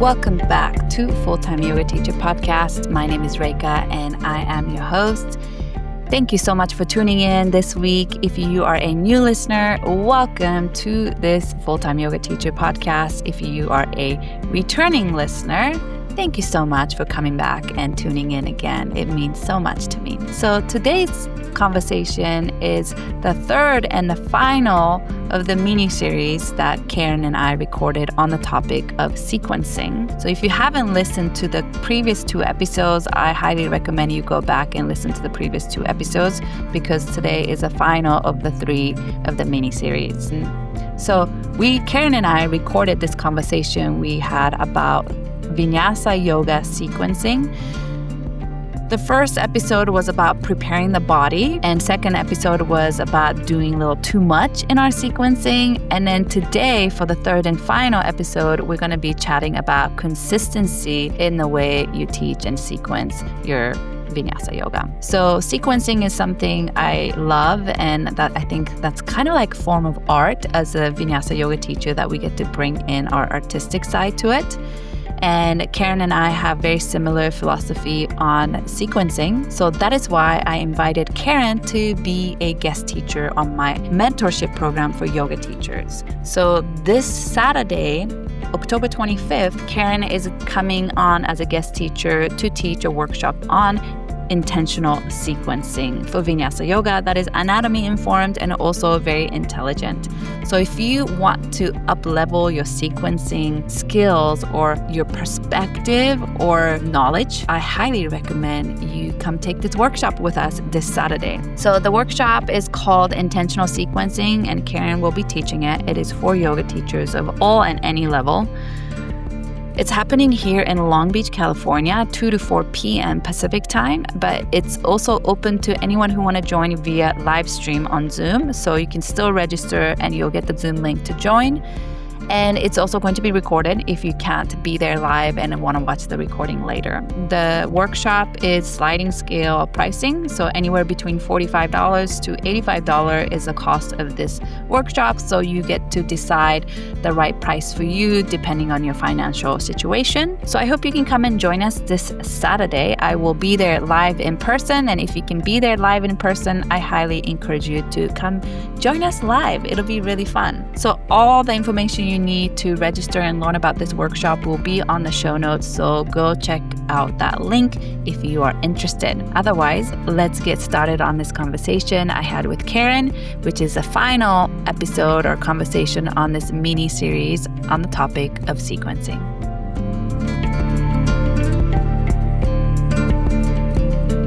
Welcome back to Full-Time Yoga Teacher Podcast. My name is Reika and I am your host. Thank you so much for tuning in this week. If you are a new listener, welcome to this Full-Time Yoga Teacher Podcast. If you are a returning listener, thank you so much for coming back and tuning in again. It means so much to me. So today's conversation is the third and the final of the mini-series that Karen and I recorded on the topic of sequencing. So if you haven't listened to the previous two episodes, I highly recommend you go back and listen to the previous two episodes because today is the final of the three of the mini-series. So Karen and I recorded this conversation we had about Vinyasa Yoga sequencing. The first episode was about preparing the body, and second episode was about doing a little too much in our sequencing. And then today, for the third and final episode, we're going to be chatting about consistency in the way you teach and sequence your Vinyasa Yoga. So sequencing is something I love, and that I think that's kind of like a form of art as a Vinyasa Yoga teacher that we get to bring in our artistic side to it. And Karen and I have very similar philosophy on sequencing. So that is why I invited Karen to be a guest teacher on my mentorship program for yoga teachers. So this Saturday, October 25th, Karen is coming on as a guest teacher to teach a workshop on intentional sequencing for Vinyasa Yoga that is anatomy informed and also very intelligent. So if you want to up-level your sequencing skills or your perspective or knowledge, I highly recommend you come take this workshop with us this Saturday. So the workshop is called Intentional Sequencing, and Karen will be teaching it. It is for yoga teachers of all and any level. It's happening here in Long Beach, California, 2 to 4 p.m. Pacific time, but it's also open to anyone who want to join via live stream on Zoom. So you can still register and you'll get the Zoom link to join. And it's also going to be recorded if you can't be there live and want to watch the recording later. The workshop is sliding scale pricing, so anywhere between $45 to $85 is the cost of this workshop. So you get to decide the right price for you depending on your financial situation. So I hope you can come and join us this Saturday. I will be there live in person, and if you can be there live in person, I highly encourage you to come join us live. It'll be really fun. So all the information you need to register and learn about this workshop will be on the show notes, so go check out that link if you are interested. Otherwise, let's get started on this conversation I had with Karen, which is the final episode or conversation on this mini series on the topic of sequencing.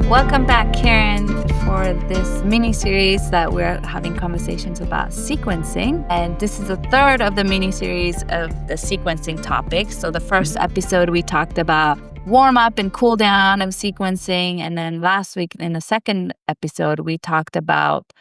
Welcome back, Karen, for this mini-series that we're having conversations about sequencing. And this is the third of the mini-series of the sequencing topic. So the first episode, we talked about warm-up and cool-down of sequencing. And then last week, in the second episode, we talked about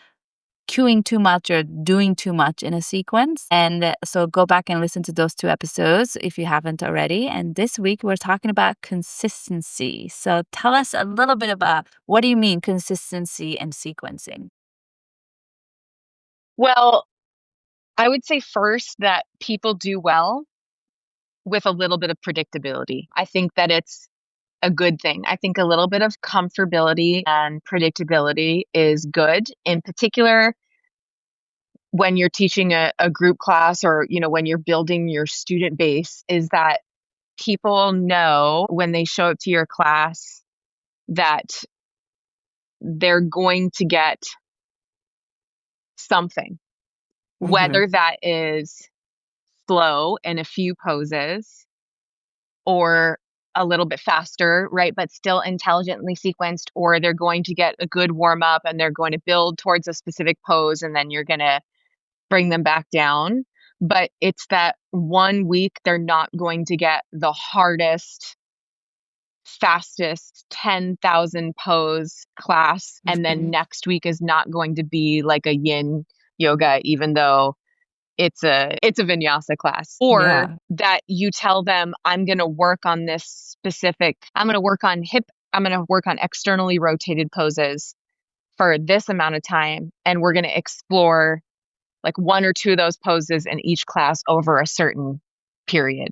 cueing too much or doing too much in a sequence. And so go back and listen to those two episodes if you haven't already. And this week we're talking about consistency. So tell us a little bit about what do you mean consistency and sequencing? Well, I would say first that people do well with a little bit of predictability. I think that it's a good thing. I think a little bit of comfortability and predictability is good. In particular, when you're teaching a group class or, when you're building your student base, is that people know when they show up to your class that they're going to get something, whether that is slow in a few poses or a little bit faster, right? But still intelligently sequenced, or they're going to get a good warm up and they're going to build towards a specific pose and then you're going to bring them back down. But it's that 1 week they're not going to get the hardest, fastest 10,000 pose class. And then next week is not going to be like a yin yoga, even though it's a vinyasa class. Or that you tell them, I'm going to work on this specific, I'm going to work on externally rotated poses for this amount of time. And we're going to explore like 1 or 2 of those poses in each class over a certain period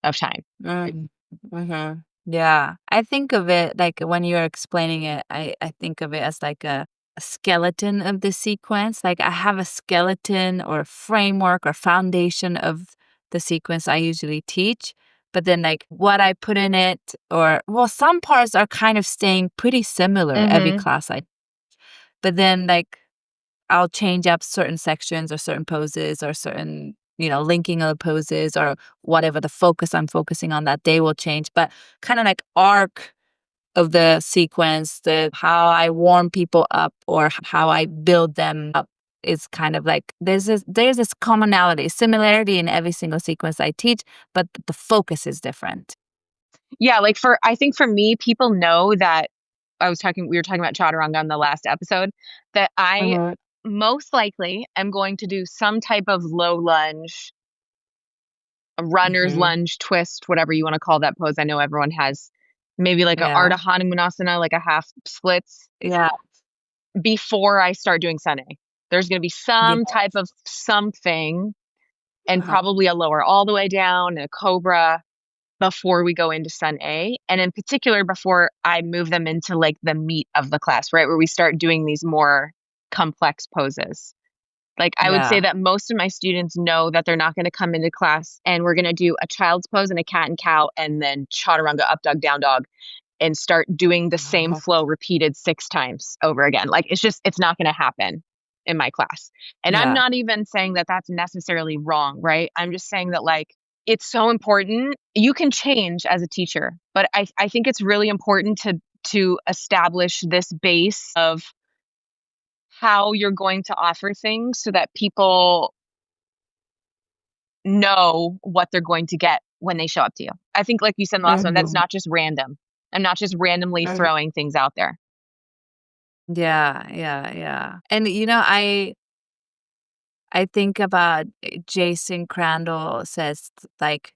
of time. Mm-hmm. Yeah. I think of it like when you're explaining it, I think of it as like a skeleton of the sequence. Like I have a skeleton or a framework or foundation of the sequence I usually teach. But then like what I put in it or well, some parts are kind of staying pretty similar every Hmm. class I but then like I'll change up certain sections or certain poses or certain, linking of poses or whatever the focus I'm focusing on that day will change. But kind of like arc of the sequence, the how I warm people up or how I build them up is kind of like there's this commonality, similarity in every single sequence I teach, but the focus is different. Yeah, like I think for me, people know that we were talking about chaturanga on the last episode, that I Mhm. most likely am going to do some type of low lunge, a runner's Mhm. lunge twist, whatever you want to call that pose. I know everyone has maybe like a Yeah. Ardha Hanumanasana, like a half splits Yeah. before I start doing sun A. There's going to be Yeah. some type of something and Uh-huh. probably a lower all the way down and a cobra before we go into Sun A, and in particular before I move them into like the meat of the class, right? Where we start doing these more complex poses. Like I would say Yeah. that most of my students know that they're not going to come into class and we're going to do a child's pose and a cat and cow and then chaturanga up dog down dog and start doing the same Uh-huh. flow repeated 6 times over again. Like it's not going to happen in my class. And I'm Yeah. not even saying that that's necessarily wrong, right? I'm just saying that like it's so important. You can change as a teacher, but I think it's really important to establish this base of how you're going to offer things so that people know what they're going to get when they show up to you. I think like you said in the last one, that's Mhm. not just random. I'm not just randomly throwing things out there. Yeah, yeah, yeah. And I think about Jason Crandall says like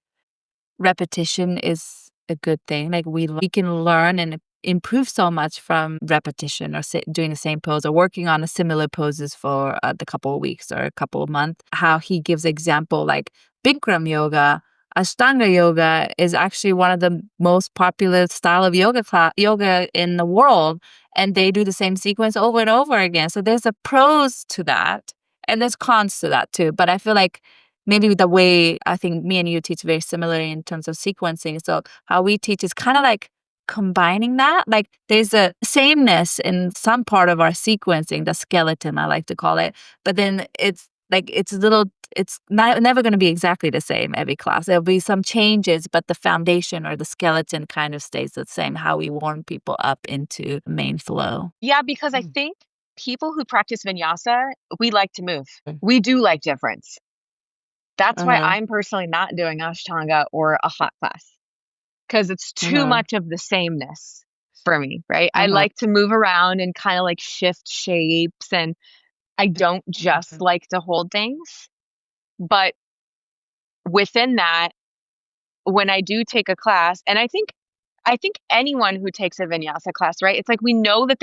repetition is a good thing. Like we can learn and improve so much from repetition or doing the same pose or working on a similar poses for the couple of weeks or a couple of months. How he gives example like Bikram yoga, Ashtanga yoga is actually one of the most popular style of yoga in the world, and they do the same sequence over and over again. So there's a pros to that, and there's cons to that too. But I feel like maybe the way I think me and you teach very similarly in terms of sequencing. So how we teach is kind of like combining that. Like there's a sameness in some part of our sequencing, the skeleton I like to call it. But then it's not never going to be exactly the same every class. There'll be some changes, but the foundation or the skeleton kind of stays the same. How we warm people up into main flow. Yeah, because I think people who practice vinyasa, we like to move. We do like difference. That's why Uh-huh. I'm personally not doing Ashtanga or a hot class because it's too Uh-huh. much of the sameness for me, right? I Uh-huh. like to move around and kind of like shift shapes, and I don't just like to hold things. But within that, when I do take a class, and I think anyone who takes a vinyasa class, right? It's like we know that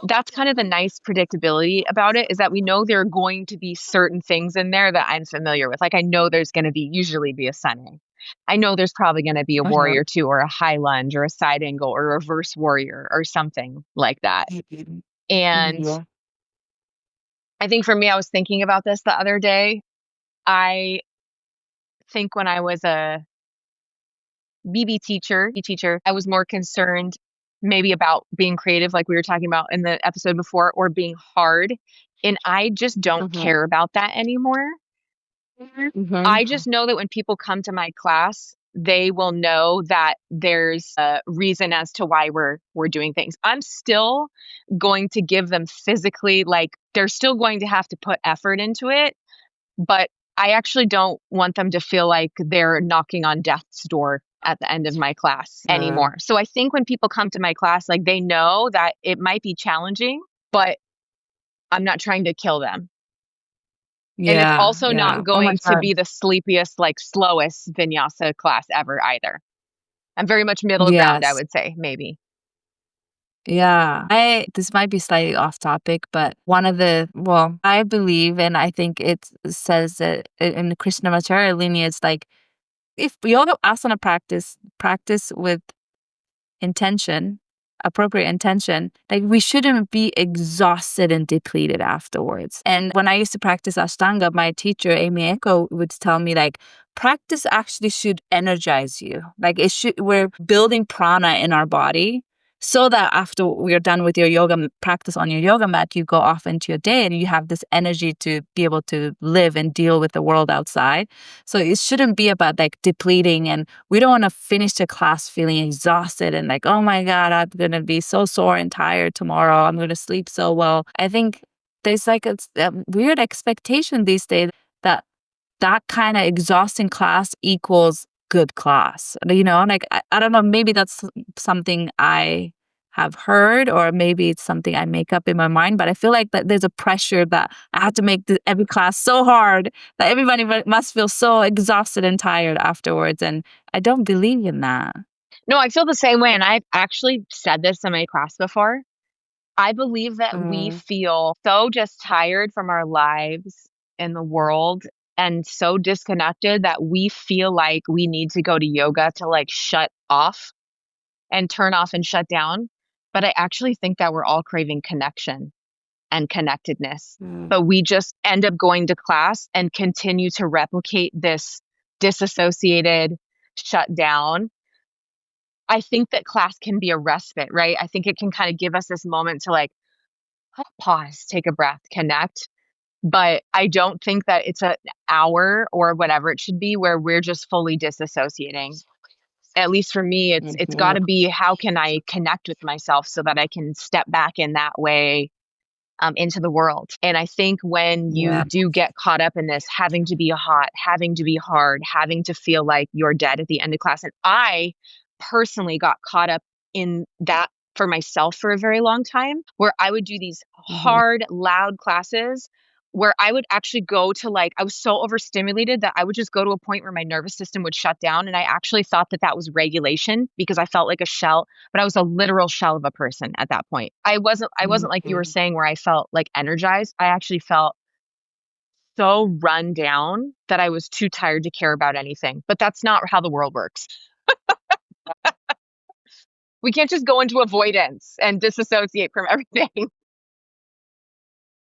that's kind of the nice predictability about it is that we know there are going to be certain things in there that I'm familiar with. Like I know there's going to usually be a sunning. I know there's probably going to be a Uh-huh. warrior two or a high lunge or a side angle or a reverse warrior or something like that. Mhm. And Yeah. I think for me, I was thinking about this the other day. I think when I was a BB teacher, I was more concerned maybe about being creative, like we were talking about in the episode before, or being hard. And I just don't Uh-huh. care about that anymore. I Mhm. just know that when people come to my class, they will know that there's a reason as to why we're doing things. I'm still going to give them physically, like they're still going to have to put effort into it, but I actually don't want them to feel like they're knocking on death's door at the end of my class anymore. So I think when people come to my class, like they know that it might be challenging, but I'm not trying to kill them. And it's Yeah, also yeah. not Oh my going to God. be the sleepiest, like slowest vinyasa class ever either. I'm very much middle ground, I Yes. would say, maybe. Yeah. This might be slightly off topic, but I believe and I think it says that in the Krishnamacharya lineage, like if yoga asana practice with intention, appropriate intention, like we shouldn't be exhausted and depleted afterwards. And when I used to practice Ashtanga, my teacher, Amy Echo, would tell me like, practice actually should energize you. Like we're building prana in our body so that after we're done with your yoga practice on your yoga mat, you go off into your day and you have this energy to be able to live and deal with the world outside. So it shouldn't be about like depleting, and we don't want to finish the class feeling exhausted and like, oh my God, I'm going to be so sore and tired tomorrow. I'm going to sleep so well. I think there's like a weird expectation these days that that kind of exhausting class equals good class. Like I don't know, maybe that's something I have heard, or maybe it's something I make up in my mind, but I feel like that there's a pressure that I have to make every class so hard that everybody must feel so exhausted and tired afterwards. And I don't believe in that. No, I feel the same way. And I've actually said this in my class before. I believe that we Mm. feel so just tired from our lives in the world and so disconnected that we feel like we need to go to yoga to like shut off and turn off and shut down. But I actually think that we're all craving connection and connectedness. Mm. But we just end up going to class and continue to replicate this disassociated, shut down. I think that class can be a respite, right? I think it can kind of give us this moment to like pause, take a breath, connect. But I don't think that it's an hour or whatever it should be where we're just fully disassociating. At least for me, it's got Mhm. to be, how can I connect with myself so that I can step back in that way into the world. And I think when you Yeah. do get caught up in this, having to be hot, having to be hard, having to feel like you're dead at the end of class, and I personally got caught up in that for myself for a very long time, where I would do these Mhm. hard, loud classes where I would actually go to like, I was so overstimulated that I would just go to a point where my nervous system would shut down. And I actually thought that that was regulation because I felt like a shell, but I was a literal shell of a person at that point. I wasn't like you were Mhm. saying where I felt like energized. I actually felt so run down that I was too tired to care about anything. But that's not how the world works. We can't just go into avoidance and disassociate from everything.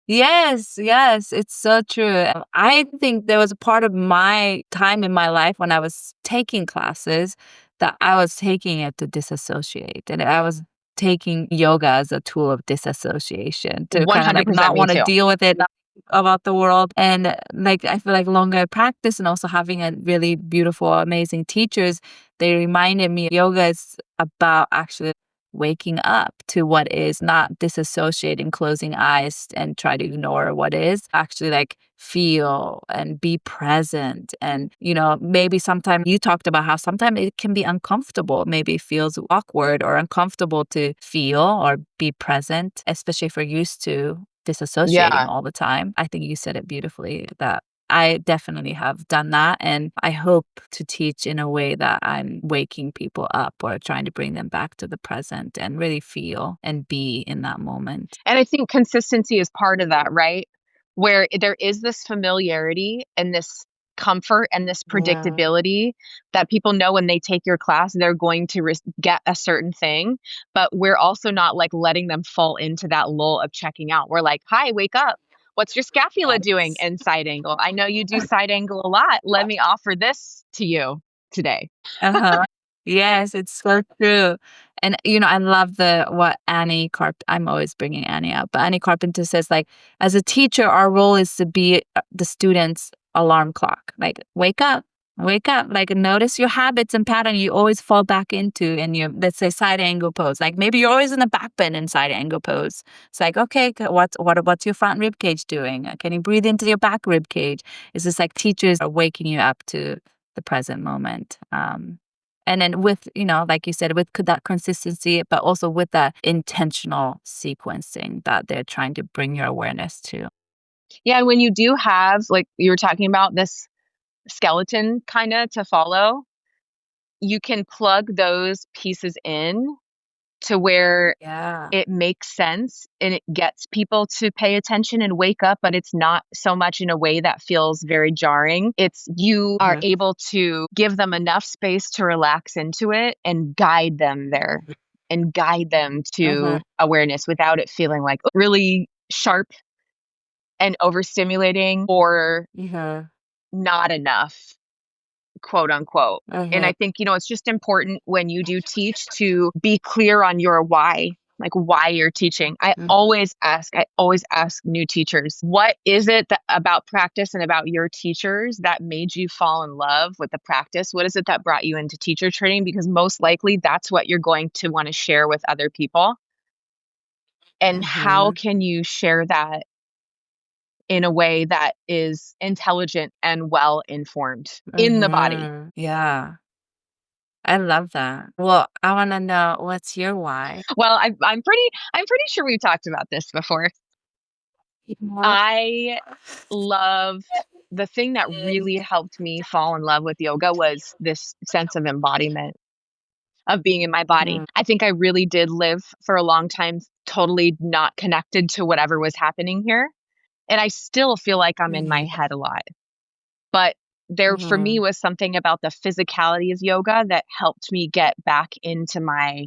Yes, yes, it's so true. I think there was a part of my time in my life when I was taking classes that I was taking it to disassociate. And I was taking yoga as a tool of disassociation to kind of like 100% not me want to too. deal with it, not think about the world. And like I feel like longer I practice and also having a really beautiful, amazing teachers, they reminded me yoga is about actually waking up to what is, not disassociating, closing eyes and try to ignore what is, actually like feel and be present. And, maybe sometimes you talked about how sometimes it can be uncomfortable. Maybe it feels awkward or uncomfortable to feel or be present, especially if we're used to disassociating Yeah. all the time. I think you said it beautifully that I definitely have done that. And I hope to teach in a way that I'm waking people up or trying to bring them back to the present and really feel and be in that moment. And I think consistency is part of that, right? Where there is this familiarity and this comfort and this Yeah. predictability that people know when they take your class, they're going to get a certain thing. But we're also not like letting them fall into that lull of checking out. We're like, hi, wake up. What's your scapula doing Yes. in side angle? I know you do side angle a lot. Let me offer this to you today. Uh-huh. Yes, it's so true. And I love the what Annie I'm always bringing Annie up, but Annie Carpenter says like, as a teacher, our role is to be the student's alarm clock. Like, wake up. Like, notice your habits and pattern you always fall back into in your, let's say, side angle pose. Like maybe you're always in the back bend in side angle pose. It's like, okay, what's your front rib cage doing? Can you breathe into your back rib cage? It's just like teachers are waking you up to the present moment. And then with, like you said, with that consistency, but also with that intentional sequencing that they're trying to bring your awareness to. Yeah, when you do have, like you were talking about, this skeleton kind of to follow, you can plug those pieces in to where Yeah. it makes sense and it gets people to pay attention and wake up, but it's not so much in a way that feels very jarring. It's you are able to give them enough space to relax into it and guide them there and guide them to awareness without it feeling like really sharp and overstimulating or not enough, quote unquote. And I think, it's just important when you do teach to be clear on your why, like why you're teaching. I always ask new teachers, what is it about practice and about your teachers that made you fall in love with the practice? What is it that brought you into teacher training? Because most likely that's what you're going to want to share with other people. And how can you share that in a way that is intelligent and well informed in the body? Yeah. I love that. Well, I want to know, what's your why? Well, I'm pretty sure we've talked about this before. Yeah. I loved the thing that really helped me fall in love with yoga was this sense of embodiment of being in my body. Mm, I think I really did live for a long time totally not connected to whatever was happening here, and I still feel like I'm in my mhm, head a lot. But there for me mhm. was something about the physicality of yoga that helped me get back into my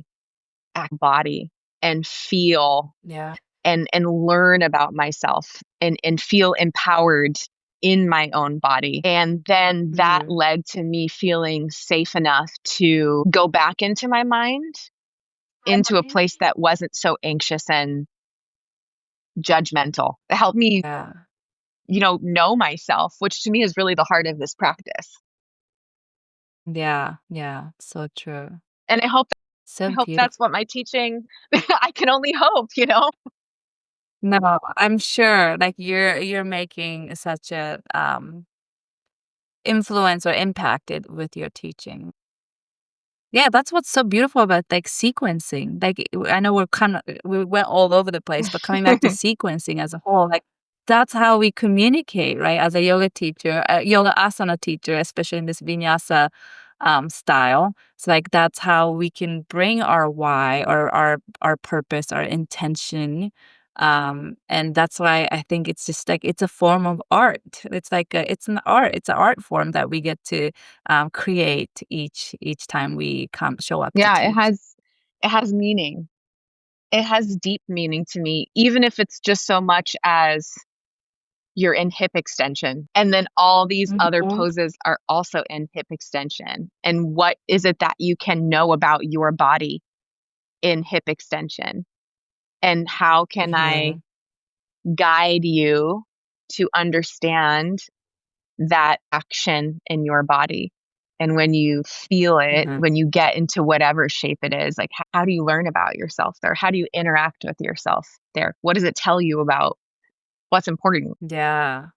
body and feel Yeah. and learn about myself and feel empowered in my own body. And then that Mhm. led to me feeling safe enough to go back into my mind, into a place that wasn't so anxious and judgmental. It helped me, Yeah. know myself, which to me is really the heart of this practice. Yeah. Yeah. So true. And I So hope beautiful. that's what my teaching I can only hope. No, I'm sure like you're making such a influence or impacted with your teaching. Yeah, that's what's so beautiful about like sequencing. Like I know we went all over the place, but coming back to sequencing as a whole, like that's how we communicate, right? As a yoga teacher, yoga asana teacher, especially in this vinyasa style. It's like that's how we can bring our why or our purpose, our intention. And that's why I think it's just like it's a form of art. It's like it's an art. It's an art form that we get to create each time we come show up to Yeah, it teach. has meaning. It has deep meaning to me, even if it's just so much as you're in hip extension. And then all these other Mhm, poses are also in hip extension. And what is it that you can know about your body in hip extension? And how can I mhm, guide you to understand that action in your body? And when you feel it, mhm. when you get into whatever shape it is, like how do you learn about yourself there? How do you interact with yourself there? What does it tell you about what's important? Yeah.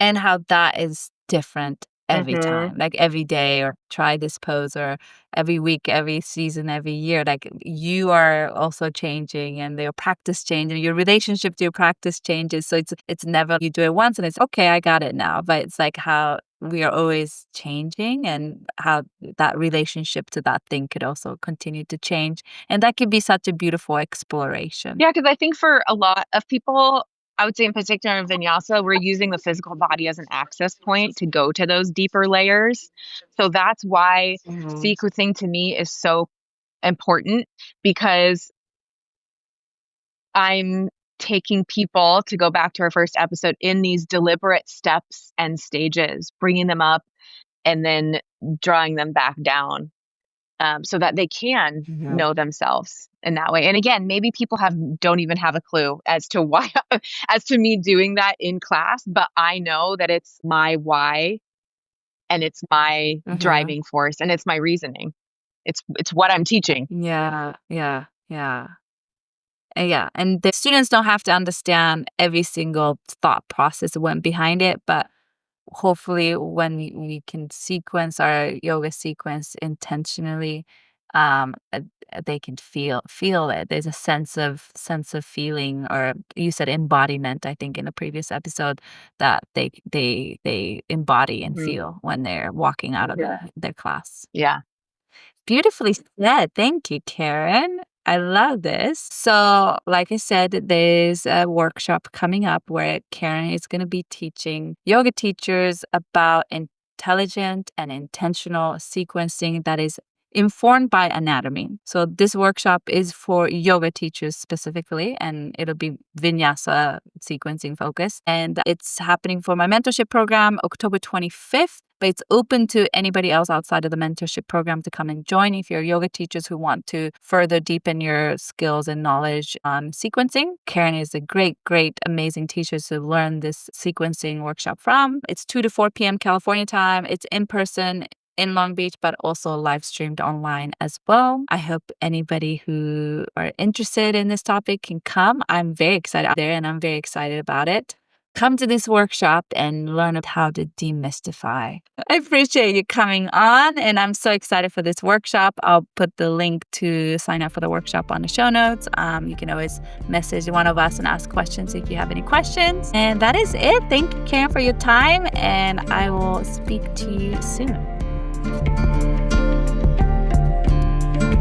And how that is different every Mhm. time, like every day or try this pose or every week, every season, every year. Like you are also changing and your practice changes, your relationship to your practice changes. So it's never you do it once and it's okay, I got it now. But it's like how we are always changing and how that relationship to that thing could also continue to change. And that could be such a beautiful exploration. Yeah, because I think for a lot of people, I would say in particular in vinyasa, we're using the physical body as an access point to go to those deeper layers. So that's why Mhm, sequencing to me is so important because I'm taking people to go back to our first episode in these deliberate steps and stages, bringing them up and then drawing them back down so that they can mhm, know themselves in that way. And again, maybe people don't even have a clue as to why, as to me doing that in class, but I know that it's my why and it's my mhm. driving force and it's my reasoning. It's what I'm teaching. Yeah, yeah, yeah. Yeah, and the students don't have to understand every single thought process that went behind it, but hopefully when we can sequence our yoga sequence intentionally, they can feel it. There's a sense of feeling, or you said embodiment, I think in a previous episode, that they embody and Mhm. feel when they're walking out of their class. Yeah. Beautifully said. Thank you, Karen. I love this. So, like I said, there's a workshop coming up where Karen is going to be teaching yoga teachers about intelligent and intentional sequencing that is informed by anatomy. So this workshop is for yoga teachers specifically, and it'll be Vinyasa sequencing focused. And it's happening for my mentorship program October 25th. But it's open to anybody else outside of the mentorship program to come and join if you're yoga teachers who want to further deepen your skills and knowledge on sequencing. Karen is a great, amazing teacher to learn this sequencing workshop from. It's 2 to 4 p.m. California time. It's in person in Long Beach, but also live streamed online as well. I hope anybody who are interested in this topic can come. I'm very excited there and I'm very excited about it. Come to this workshop and learn how to demystify. I appreciate you coming on, and I'm so excited for this workshop. I'll put the link to sign up for the workshop on the show notes. You can always message one of us and ask questions if you have any questions. And that is it. Thank you, Karen, for your time, and I will speak to you soon.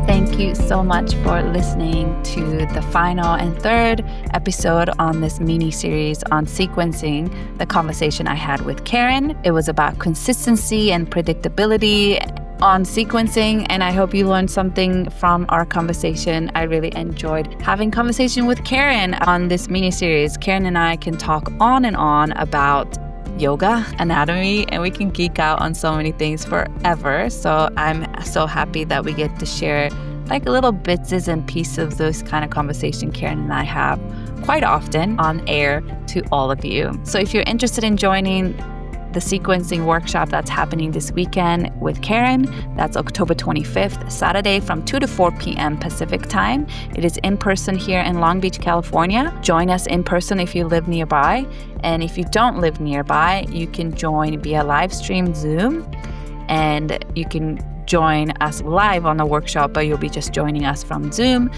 Thank you so much for listening to the final and third episode on this mini-series on sequencing, the conversation I had with Karen. It was about consistency and predictability on sequencing, and I hope you learned something from our conversation. I really enjoyed having conversation with Karen on this mini-series. Karen and I can talk on and on about yoga, anatomy, and we can geek out on so many things forever. So I'm so happy that we get to share like little bits and pieces of those kind of conversation Karen and I have quite often on air to all of you. So if you're interested in joining the sequencing workshop that's happening this weekend with Karen, that's October 25th, Saturday from 2 to 4 p.m. Pacific time. It is in person here in Long Beach, California. Join us in person if you live nearby. And if you don't live nearby, you can join via live stream Zoom, and you can join us live on the workshop, but you'll be just joining us from Zoom.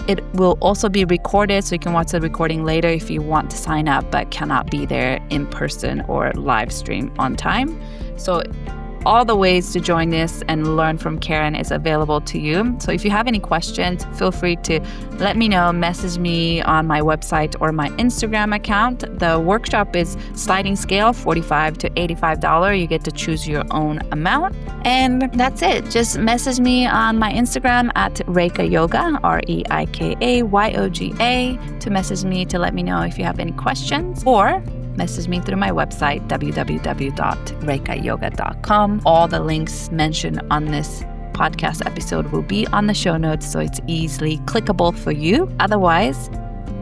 It will also be recorded, so you can watch the recording later if you want to sign up but cannot be there in person or live stream on time. So all the ways to join this and learn from Karen is available to you. So if you have any questions, feel free to let me know, message me on my website or my Instagram account. The workshop is sliding scale, $45 to $85. You get to choose your own amount. And that's it. Just message me on my Instagram at Reika Yoga, ReikaYoga, to message me to let me know if you have any questions, or message me through my website, www.reikayoga.com. All the links mentioned on this podcast episode will be on the show notes, so it's easily clickable for you. Otherwise,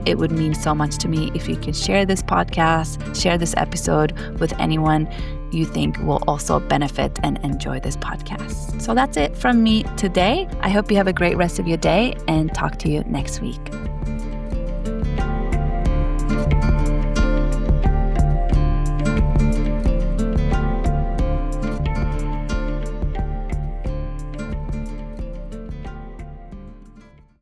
it would mean so much to me if you can share this podcast, share this episode with anyone you think will also benefit and enjoy this podcast. So that's it from me today. I hope you have a great rest of your day, and talk to you next week.